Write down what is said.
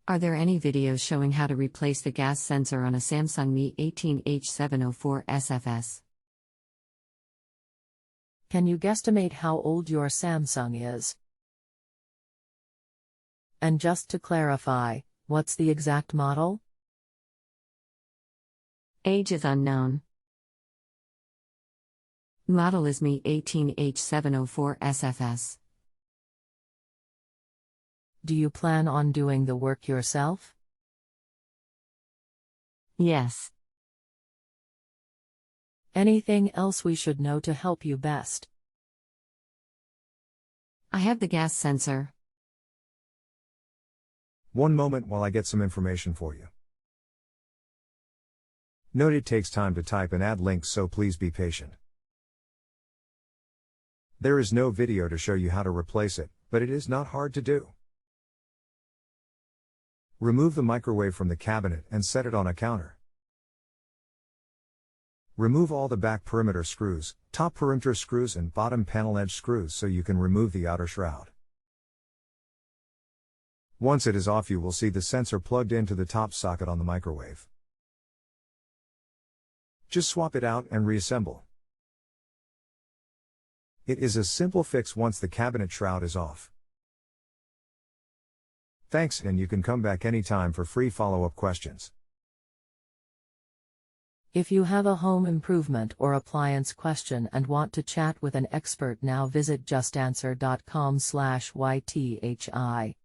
Are there any videos showing how to replace the gas sensor on a Samsung Mi 18H704 SFS? Can you guesstimate how old your Samsung is? And just to clarify, what's the exact model? Age is unknown. Model is Mi 18H704 SFS. Do you plan on doing the work yourself? Yes. Anything else we should know to help you best? I have the gas sensor. One moment while I get some information for you. Note it takes time to type and add links, so please be patient. There is no video to show you how to replace it, but it is not hard to do. Remove the microwave from the cabinet and set it on a counter. Remove all the back perimeter screws, top perimter screws and bottom panel edge screws so you can remove the outer shroud. Once it is off, you will see the sensor plugged into the top socket on the microwave. Just swap it out and reassemble. It is a simple fix once the cabinet shroud is off. Thanks, and you can come back anytime for free follow-up questions. If you have a home improvement or appliance question and want to chat with an expert now, visit justanswer.com/ythi.